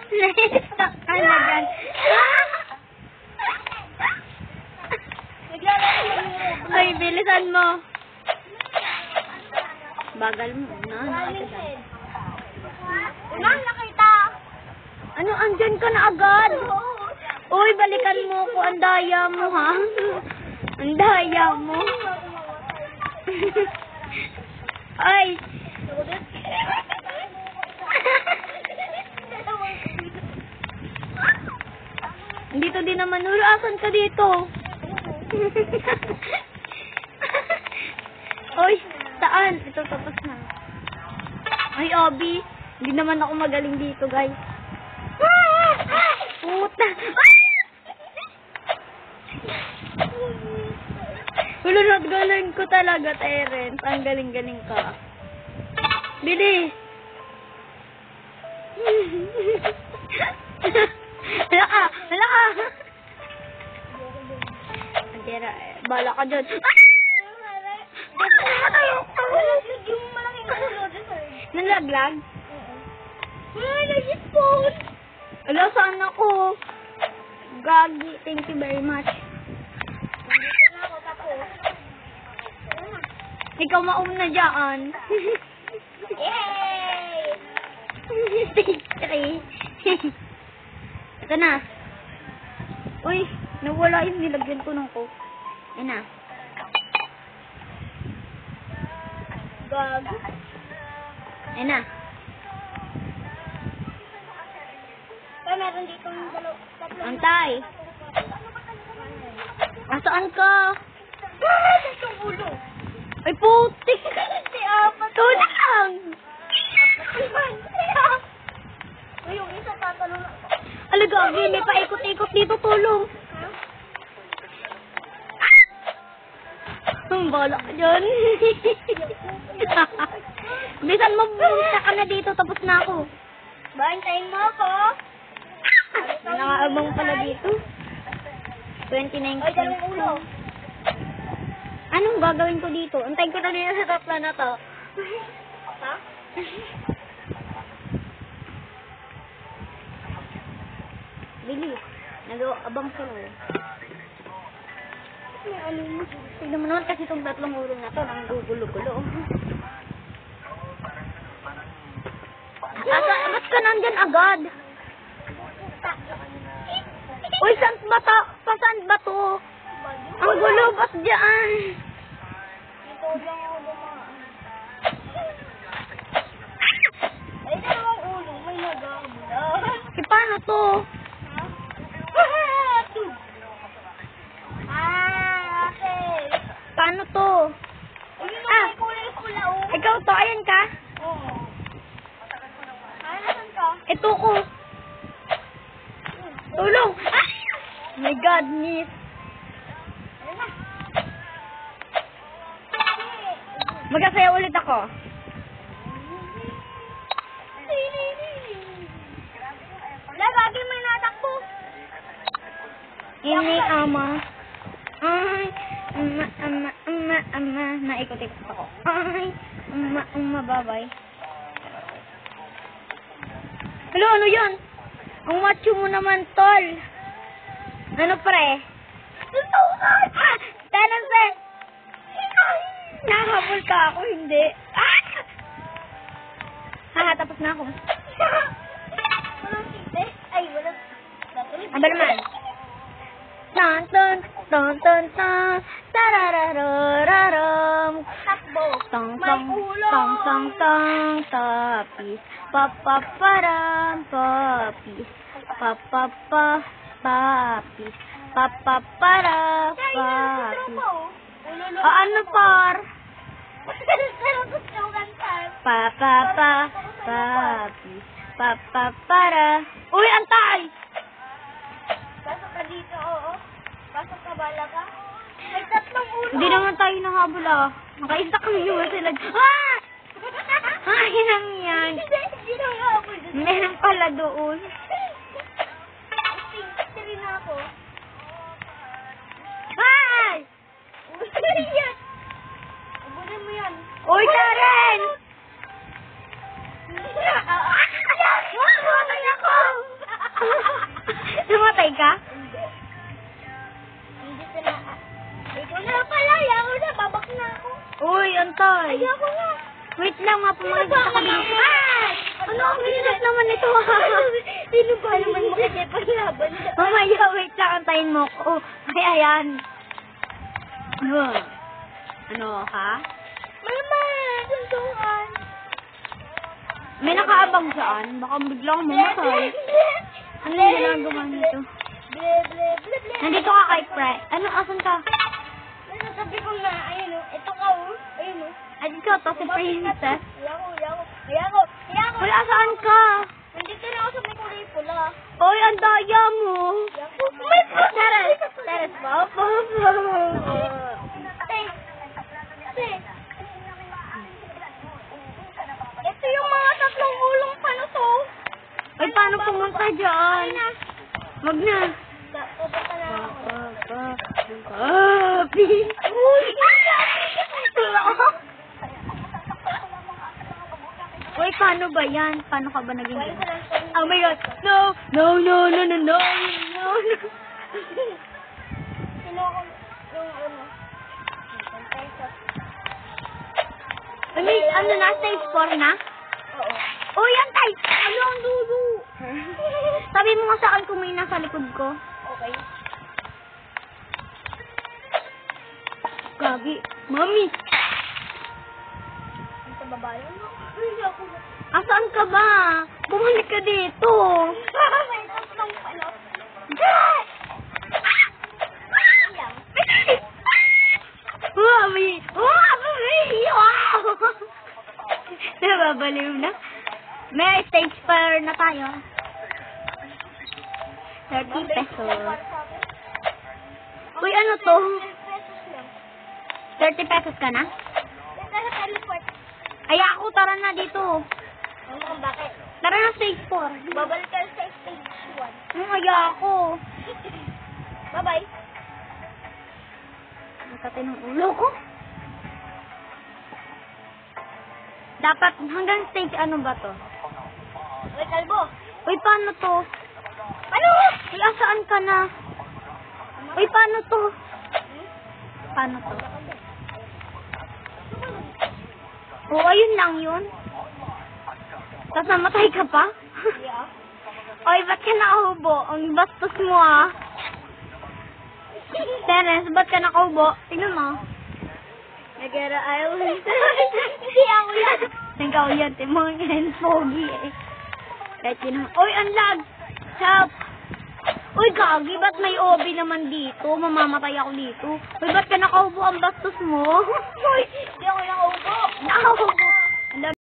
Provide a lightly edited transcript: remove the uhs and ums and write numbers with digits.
Na-stuck ka na dyan. Ay, bilisan mo. Bagal mo. Nakita. Nakita. Ano, andyan ka na agad? Uy, balikan mo ko. Ang daya mo, ha? Ang daya mo. Ay. Dito din naman. Ulo, asan ka dito? Uy, saan? Ito, tapos na. Ay, Obi. Hindi naman ako magaling dito, guys. Puta. Ulunod galing ko talaga, Terence. Ang galing-galing ka. Bilis. Hala ka! Hala ka! Andera, bala ka dyan. Nalaglag? Ay, nag-spawn. Ala, saan ako? Gagi, thank you very much. Ikaw mauna dyan. Yay! Stage 3. Ito na. Uy, nawala yung nilagyan ko ng coke. Ayun na. Gag. Ayun na. Kaya meron dito ng tatlo. Antay. Nasaan ka? Itong ulo. Ay, putik. Si apat. Tulang! Uy, yung isa tatalong ako. Alagagi, may paikot-ikot dito, tulong. Ang bala ka dyan. Bisan mo, bumunta ka na dito, tapos na ako. Bantayin mo ako. May nakaabang pala dito. 29 Ay, dalawang ulo. Anong gagawin ko dito? Antayin ko na dito sa tapla na to. Ha? Bilis. Nag-abang sila. Tignan mo naman kasi itong tatlong ulo na to. Nang gugulo-gulo. Ba't ka nandyan agad? Uy, saan ba to? Saan ba to? Ang gulo, ba't dyan? Dito lang ako dumaan. Ay, dalawang ulo. May nagabula. Eh, paano to? Okay. Paano to? Ayun na, may kulay-pula. Ikaw to, ayan ka? Oo. Nasaan ka? Ito ko. Tulong! Ah! My God, miss. Ayun na. Magkasaya ulit ako. Wala, bagay may natakbo. Ini ama. Ay, ama. Naikot-ikot ako. Ay, babay. Hello, ano yan? Ang macho mo naman, tol. Ano, pre? Tanong, pre. Nakahabol ka ako, hindi. Tapos na ako. Walang site. Ay, walang... Aba naman. Ton, tararararam. Takbo. Tong, May tong, ulo. tong, tapis. Papaparam, papis. Papis. Papapara, papis. Ano, par? Pero gusto ko kantar. Papis. Papapara. Uy, antay! Pasok ka dito, oo. Pasok ka, bala ka. May tatlong ulo. Hindi naman tayo nakahabol, ah. Nakaisa kami yung sila. Ah! Ay, lang yan. Hindi na nga ako. Meron pala doon. Siri na ako. Ay! Yan. Abunin mo yan. Uy, Karen! Yan! Ako! Namatay ka? Hindi. Nandito na. Ikaw na pala. Ayaw na. Babak na ako. Uy, antay. Ayaw ko na. Wait lang nga, pumayag sa kabila. Ano ang minus naman ito? Sino ba naman makikipaglaban? Mamaya, wait lang, antayin mo ko. Ay, ayan. Ano, ha? Mama, suntukan. May nakaabang saan? Baka biglang mamatay. Ano yung ginagawa nito? Ble, ble, ble, ble. Nandito ka kay Pre. Ano, asan ka? Nasasabi ko na, ayun o. Ito ka o. Ayun o. Ay, ikaw to, si Princess. Ayaw ko. Wala, saan ka? Nandito na ako sa may kulay pula. Oy, ang daya mo. May Teres. Teres ba? Ito yung mga tatlong ulong panuso. Ay, paano pumunta dyan? Wag na. Pupunta na ako. Papi. Uy! Uy, paano ba yan? Paano ka ba naging Wala ganyan? sa lang. Oh my God! No! No, no, no, no, no! No, no! Sino ako yung ano? Pesos. Ano na? Stage 4 na? Oo. Uy, antay! Ano ang dudu? Sabi mo nga sa akin kung may nasa likod ko. Okay. Gabi. Mami! Sa baba yun. Hindi ako. Asaan ka ba? Bumalik ka dito. May tatlong ano. Mami! Mami! Wow! Nababaliw na. May stage 4 na tayo. 30 pesos. Uy, ano to? 30 pesos ka na? Ay, ako, tara na dito. Ano kung bakit? Tara na stage 4. Babalik ka sa stage 1. Ay, ako. Bye-bye. Nakatay ng ulo ko. Dapat hanggang stage ano ba to? Uy, kalbo. Uy, paano to? Ano? Uy, asaan ka na? Uy, paano to? Paano to? Oo, ayun lang yun. Tapos namatay ka pa? Yeah. Oy, ba't ka nakaubo? Ang bastos mo ah. Terence, ba't ka nakaubo? Tingnan mo. Nagera island. Hindi ako yan. Ikaw yan, timong yan, pogi eh. Kahit yun ang... Uy, ang lag! Help! Uy, gagi, ba't may OB naman dito? Mamamatay ako dito. Uy, ba't ka nakaubo? Ang bastos mo. Uy, hindi ako nakaupo. Nakaubo.